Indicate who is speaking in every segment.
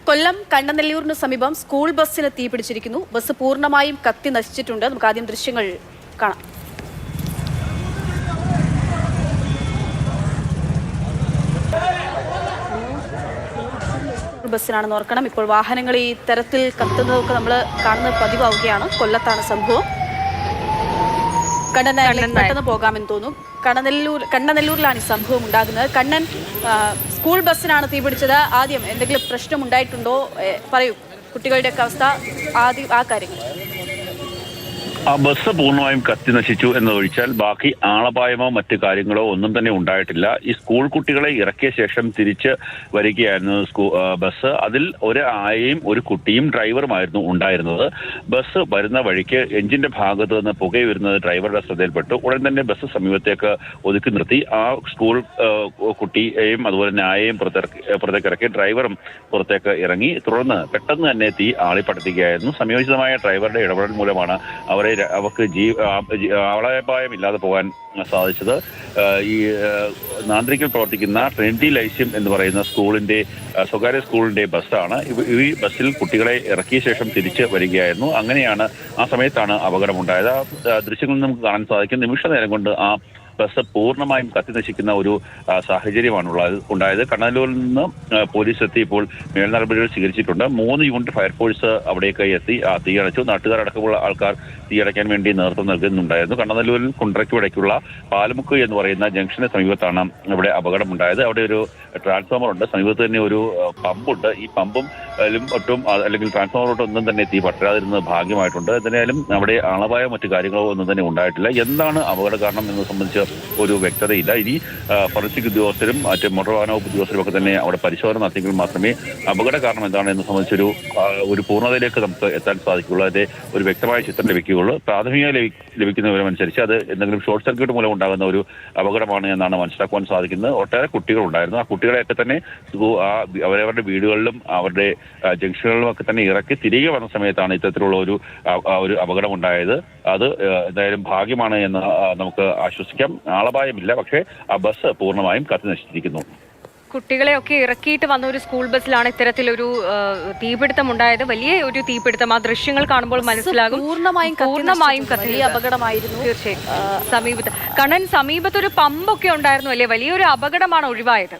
Speaker 1: കൊല്ലം കണ്ണനെല്ലൂരിന് സമീപം സ്കൂൾ ബസ്സിന് തീപിടിച്ചിരിക്കുന്നു. ബസ് പൂർണ്ണമായും കത്തി നശിച്ചിട്ടുണ്ട്. നമുക്ക് ആദ്യം ദൃശ്യങ്ങൾ കാണാം. ബസ്സിനാണെന്ന് ഓർക്കണം. ഇപ്പോൾ വാഹനങ്ങൾ ഈ തരത്തിൽ കത്തുന്നതൊക്കെ നമ്മൾ കാണുന്നത് പതിവാവുകയാണ്. കൊല്ലത്താണ് സംഭവം. പെട്ടെന്ന് പോകാമെന്ന് തോന്നും. കണ്ണനെല്ലൂരിലാണ് ഈ സംഭവം ഉണ്ടാകുന്നത്. കണ്ണൻ, സ്കൂൾ ബസ്സിനാണ് തീപിടിച്ചത്. ആദ്യം എന്തെങ്കിലും പ്രശ്നം ഉണ്ടായിട്ടുണ്ടോ? പറയൂ, കുട്ടികളുടെയൊക്കെ അവസ്ഥ, ആദ്യം ആ കാര്യങ്ങൾ.
Speaker 2: ആ ബസ് പൂർണ്ണമായും കത്തി നശിച്ചു എന്നതൊഴിച്ചാൽ ബാക്കി ആളപായമോ മറ്റു കാര്യങ്ങളോ ഒന്നും തന്നെ ഉണ്ടായിട്ടില്ല. ഈ സ്കൂൾ കുട്ടികളെ ഇറക്കിയ ശേഷം തിരിച്ച് വരികയായിരുന്നു ബസ്. അതിൽ ഒരു ആയയും ഒരു കുട്ടിയും ഡ്രൈവറുമായിരുന്നു ഉണ്ടായിരുന്നത്. ബസ് വരുന്ന വഴിക്ക് എഞ്ചിന്റെ ഭാഗത്ത് നിന്ന് പുകയുയരുന്നത് ഡ്രൈവറുടെ ശ്രദ്ധയിൽപ്പെട്ടു. ഉടൻ തന്നെ ബസ് സമീപത്തേക്ക് ഒതുക്കി നിർത്തി. ആ സ്കൂൾ കുട്ടിയെയും അതുപോലെ തന്നെ ആയയും പുറത്തേക്ക് ഇറക്കി. ഡ്രൈവറും പുറത്തേക്ക് ഇറങ്ങി. തുടർന്ന് പെട്ടെന്ന് തന്നെ തീ ആളിപ്പടർത്തുകയായിരുന്നു. സംയോജിതമായ ഡ്രൈവറുടെ ഇടപെടൽ മൂലമാണ് അവർക്ക് ആളപായമില്ലാതെ പോകാൻ സാധിച്ചത്. ഈ നാന്ത്രിക്കിൽ പ്രവർത്തിക്കുന്ന ട്രിനിറ്റി ലൈസ്യം എന്ന് പറയുന്ന സ്വകാര്യ സ്കൂളിന്റെ ബസ്സാണ്. ഈ ബസ്സിൽ കുട്ടികളെ ഇറക്കിയ ശേഷം തിരിച്ച് വരികയായിരുന്നു. അങ്ങനെയാണ് ആ സമയത്താണ് അപകടമുണ്ടായത്. ദൃശ്യങ്ങളിൽ നമുക്ക് കാണാൻ സാധിക്കും. നിമിഷ നേരം കൊണ്ട് ആ ബസ് പൂർണ്ണമായും കത്തി നശിക്കുന്ന ഒരു സാഹചര്യമാണ് ഉണ്ടായത്. കണ്ണനല്ലൂരിൽ നിന്ന് പോലീസ് എത്തി ഇപ്പോൾ മേൽനടപടികൾ സ്വീകരിച്ചിട്ടുണ്ട്. 3 യൂണിറ്റ് ഫയർഫോഴ്സ് അവിടേക്ക് എത്തി തീയണച്ചു. നാട്ടുകാരടക്കമുള്ള ആൾക്കാർ തീയടയ്ക്കാൻ വേണ്ടി നേതൃത്വം നൽകുന്നുണ്ടായിരുന്നു. കണ്ണനല്ലൂരിൽ കുണ്ട്രയ്ക്കുടയ്ക്കുള്ള പാലമുക്ക് എന്ന് പറയുന്ന ജംഗ്ഷന് സമീപത്താണ് ഇവിടെ അപകടമുണ്ടായത്. അവിടെ ഒരു ട്രാൻസ്ഫോമർ ഉണ്ട്. സമീപത്ത് തന്നെ ഒരു പമ്പുണ്ട്. ഈ പമ്പും ഒട്ടും അല്ലെങ്കിൽ ട്രാൻസ്ഫോമറോട്ടൊന്നും തന്നെ തീ പറ്റാതിരുന്നത് ഭാഗ്യമായിട്ടുണ്ട്. എന്തായാലും അവിടെ ആളപായോ മറ്റു കാര്യങ്ങളോ ഒന്നും തന്നെ ഉണ്ടായിട്ടില്ല. എന്താണ് അപകട കാരണം എന്നത് സംബന്ധിച്ച് ഒരു വ്യക്തതയില്ല. ഇനി ഫോറൻസിക് ഉദ്യോഗസ്ഥരും മറ്റ് മോട്ടോർ വാഹന വകുപ്പ് ഉദ്യോഗസ്ഥരും ഒക്കെ തന്നെ അവിടെ പരിശോധന നടത്തിയെങ്കിൽ മാത്രമേ അപകട കാരണം എന്താണ് എന്ന് സംബന്ധിച്ചൊരു പൂർണ്ണതയിലേക്ക് നമുക്ക് എത്താൻ സാധിക്കുകയുള്ളൂ. അതിന്റെ ഒരു വ്യക്തമായ ചിത്രം ലഭിക്കുകയുള്ളൂ. പ്രാഥമികമായി ലഭിക്കുന്ന വിവരമനുസരിച്ച് അത് എന്തെങ്കിലും ഷോർട്ട് സർക്യൂട്ട് മൂലം ഉണ്ടാകുന്ന ഒരു അപകടമാണ് എന്നാണ് മനസ്സിലാക്കുവാൻ സാധിക്കുന്നത്. ഒട്ടേറെ കുട്ടികൾ ഉണ്ടായിരുന്നു. ആ കുട്ടികളെയൊക്കെ തന്നെ അവരവരുടെ വീടുകളിലും അവരുടെ ജംഗ്ഷനുകളിലും ഒക്കെ തന്നെ ഇറക്കി തിരികെ വന്ന സമയത്താണ് ഇത്തരത്തിലുള്ള ഒരു അപകടമുണ്ടായത്. അത് എന്തായാലും ഭാഗ്യമാണ് എന്ന് നമുക്ക് ആശ്വസിക്കാം. ആളപായമില്ല. പക്ഷേ ആ ബസ് പൂർണ്ണമായും കത്തി നശിച്ചിരിക്കുന്നു.
Speaker 3: കുട്ടികളെയൊക്കെ ഇറക്കിയിട്ട് വന്ന ഒരു സ്കൂൾ ബസ്സിലാണ് ഇത്തരത്തിലൊരു തീപിടുത്തം ഉണ്ടായത്. വലിയ ഒരു തീപിടുത്തം. ആ ദൃശ്യങ്ങൾ കാണുമ്പോൾ മനസ്സിലാകും പൂർണ്ണമായും കത്തി അപകടമായിരുന്നു. തീർച്ചയായും സമീപത്തൊരു പമ്പൊക്കെ ഉണ്ടായിരുന്നു അല്ലേ? വലിയൊരു അപകടമാണ് ഒഴിവായത്.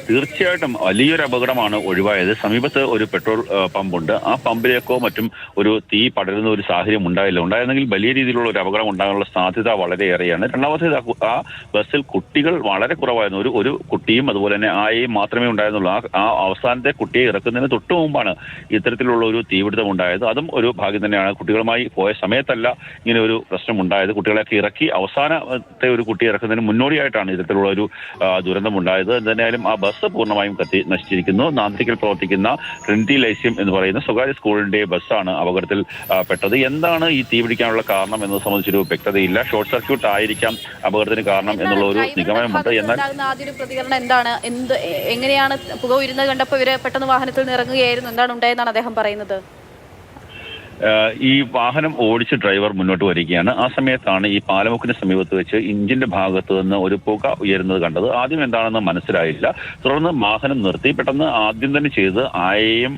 Speaker 2: തീർച്ചയായിട്ടും വലിയൊരു അപകടമാണ് ഒഴിവായത്. സമീപത്ത് ഒരു പെട്രോൾ പമ്പുണ്ട്. ആ പമ്പിലേക്കോ മറ്റും ഒരു തീ പടരുന്ന ഒരു സാഹചര്യം ഉണ്ടായിരുന്നെങ്കിൽ വലിയ രീതിയിലുള്ള ഒരു അപകടം ഉണ്ടാകാനുള്ള സാധ്യത വളരെയേറെയാണ്. രണ്ടാമത്തേത്, ആ ബസ്സിൽ കുട്ടികൾ വളരെ കുറവായിരുന്നു. ഒരു കുട്ടിയും അതുപോലെ തന്നെ ആയയും മാത്രമേ ഉണ്ടായിരുന്നുള്ളൂ. ആ അവസാനത്തെ കുട്ടിയെ ഇറക്കുന്നതിന് തൊട്ടു മുമ്പാണ് ഇത്തരത്തിലുള്ള ഒരു തീപിടുത്തം ഉണ്ടായത്. അതും ഒരു ഭാഗ്യം തന്നെയാണ്. കുട്ടികളുമായി പോയ സമയത്തല്ല ഇങ്ങനെ ഒരു പ്രശ്നം ഉണ്ടായത്. കുട്ടികളെയൊക്കെ ഇറക്കി അവസാനത്തെ ഒരു കുട്ടിയെ ഇറക്കുന്നതിന് മുന്നോടിയായിട്ടാണ് ഇത്തരത്തിലുള്ള ഒരു ദുരന്തം ഉണ്ടായത്. എന്തായാലും ആ ബസ് പൂർണ്ണമായും കത്തി നശിച്ചിരിക്കുന്നു. നാന്ത്രിക്കിൽ പ്രവർത്തിക്കുന്ന ട്രിനിറ്റി ലൈസ്യം എന്ന് പറയുന്ന സ്വകാര്യ സ്കൂളിന്റെ ബസ്സാണ് അപകടത്തിൽ പെട്ടത്. എന്താണ് ഈ തീപിടിക്കാനുള്ള കാരണം എന്നത് സംബന്ധിച്ചൊരു വ്യക്തതയില്ല. ഷോർട്ട് സർക്യൂട്ട് ആയിരിക്കാം അപകടത്തിന് കാരണം എന്നുള്ള ഒരു നിഗമനമുണ്ട്. എന്നാൽ
Speaker 1: ആദ്യ പ്രതികരണം എന്താണ്? എങ്ങനെയാണ് പുക ഉയരുന്നത് കണ്ടപ്പോൾ ഇവര് പെട്ടെന്ന് വാഹനത്തിൽ നിന്ന് ഇറങ്ങുകയായിരുന്നു? എന്താണ് ഉണ്ടായെന്നാണ് അദ്ദേഹം പറയുന്നത്?
Speaker 2: ഈ വാഹനം ഓടിച്ച് ഡ്രൈവർ മുന്നോട്ട് വരികയാണ്. ആ സമയത്താണ് ഈ പാലമുക്കിന് സമീപത്ത് വെച്ച് എഞ്ചിന്റെ ഭാഗത്ത് നിന്ന് ഒരു പുക ഉയരുന്നത് കണ്ടത്. ആദ്യം എന്താണെന്ന് മനസ്സിലായില്ല. തുടർന്ന് വാഹനം നിർത്തി. പെട്ടെന്ന് ആദ്യം തന്നെ ചെയ്ത് ആയെയും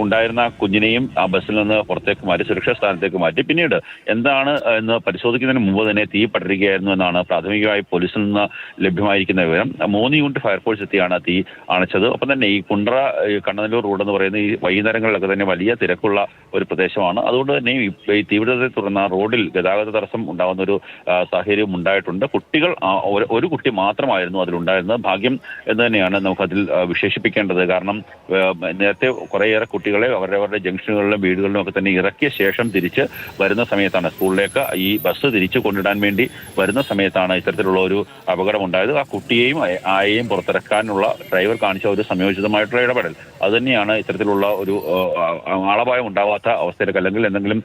Speaker 2: ഉണ്ടായിരുന്ന കുഞ്ഞിനെയും ആ ബസ്സിൽ നിന്ന് പുറത്തേക്ക് മാറ്റി സുരക്ഷാ സ്ഥാനത്തേക്ക് മാറ്റി. പിന്നീട് എന്താണ് എന്ന് പരിശോധിക്കുന്നതിന് മുമ്പ് തന്നെ തീ പടരുകയായിരുന്നു എന്നാണ് പ്രാഥമികമായി പോലീസിൽ നിന്ന് ലഭ്യമായിരിക്കുന്ന വിവരം. 3 യൂണിറ്റ് ഫയർഫോഴ്സ് എത്തിയാണ് തീ അണച്ചത്. ഒപ്പം തന്നെ ഈ കണ്ണനല്ലൂർ റോഡ് എന്ന് പറയുന്ന ഈ വൈകുന്നേരങ്ങളിലൊക്കെ തന്നെ വലിയ തിരക്കുള്ള ഒരു പ്രദേശമാണ്. അതുകൊണ്ട് തന്നെ ഈ തീപിടുത്തത്തെ തുടർന്ന് റോഡിൽ ഗതാഗത തടസ്സം ഉണ്ടാകുന്ന ഒരു സാഹചര്യം ഉണ്ടായിട്ടുണ്ട്. കുട്ടികൾ ഒരു കുട്ടി മാത്രമായിരുന്നു അതിലുണ്ടായിരുന്നത്. ഭാഗ്യം എന്ന് തന്നെയാണ് നമുക്കതിൽ വിശേഷിപ്പിക്കേണ്ടത്. കാരണം നേരത്തെ കുറേയേറെ കുട്ടികളെ അവരവരുടെ ജംഗ്ഷനുകളിലും വീടുകളിലും ഒക്കെ തന്നെ ഇറക്കിയ ശേഷം തിരിച്ച് വരുന്ന സമയത്താണ് സ്കൂളിലേക്ക് ഈ ബസ് തിരിച്ചു കൊണ്ടിടാൻ വേണ്ടി വരുന്ന സമയത്താണ് ഇത്തരത്തിലുള്ള ഒരു അപകടം ഉണ്ടായത്. ആ കുട്ടിയെയും ആയെയും പുറത്തിറക്കാനുള്ള ഡ്രൈവർ കാണിച്ച ഒരു സംയോജിതമായിട്ടുള്ള ഇടപെടൽ അത് തന്നെയാണ് ഇത്തരത്തിലുള്ള ഒരു ആളപായം ഉണ്ടാവാത്ത അവസ്ഥയിലേക്ക് അല്ലെങ്കിൽ എന്തെങ്കിലും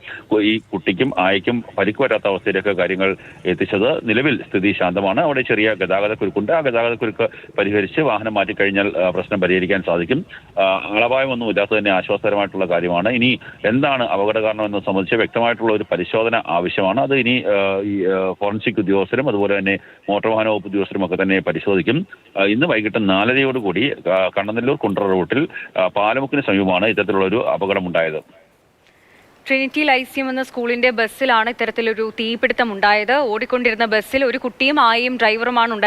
Speaker 2: ഈ കുട്ടിക്കും ആയക്കും പരിക്ക് വരാത്ത അവസ്ഥയിലേക്ക് കാര്യങ്ങൾ എത്തിച്ചത്. നിലവിൽ സ്ഥിതി ശാന്തമാണ്. അവിടെ ചെറിയ ഗതാഗതക്കുരുക്കുണ്ട്. ആ ഗതാഗതക്കുരുക്ക് പരിഹരിച്ച് വാഹനം മാറ്റിക്കഴിഞ്ഞാൽ പ്രശ്നം പരിഹരിക്കാൻ സാധിക്കും. ആളപായമൊന്നും ഇല്ലാത്തത് തന്നെ ആശ്വാസകരമായിട്ടുള്ള കാര്യമാണ്. ഇനി എന്താണ് അപകട കാരണം എന്നത് സംബന്ധിച്ച് വ്യക്തമായിട്ടുള്ള ഒരു പരിശോധന ആവശ്യമാണ്. അത് ഇനി ഈ ഫോറൻസിക് ഉദ്യോഗസ്ഥരും അതുപോലെ തന്നെ മോട്ടോർ വാഹന വകുപ്പ് ഉദ്യോഗസ്ഥരും ഒക്കെ തന്നെ പരിശോധിക്കും. ഇന്ന് വൈകിട്ട് 4:30 കണ്ണനല്ലൂർ കുണ്ട്ര റൂട്ടിൽ പാലമുക്കിന് സമീപമാണ് ഇത്തരത്തിലുള്ള ഒരു അപകടമുണ്ടായത്.
Speaker 3: ട്രിനിറ്റി ലൈസിയം എന്ന സ്കൂളിന്റെ ബസ്സിലാണ് ഇത്തരത്തിലൊരു തീപിടുത്തം ഉണ്ടായത്. ഓടിക്കൊണ്ടിരുന്ന ബസ്സിൽ ഒരു കുട്ടിയും ആയയും ഡ്രൈവറുമാണ് ഉണ്ടായത്.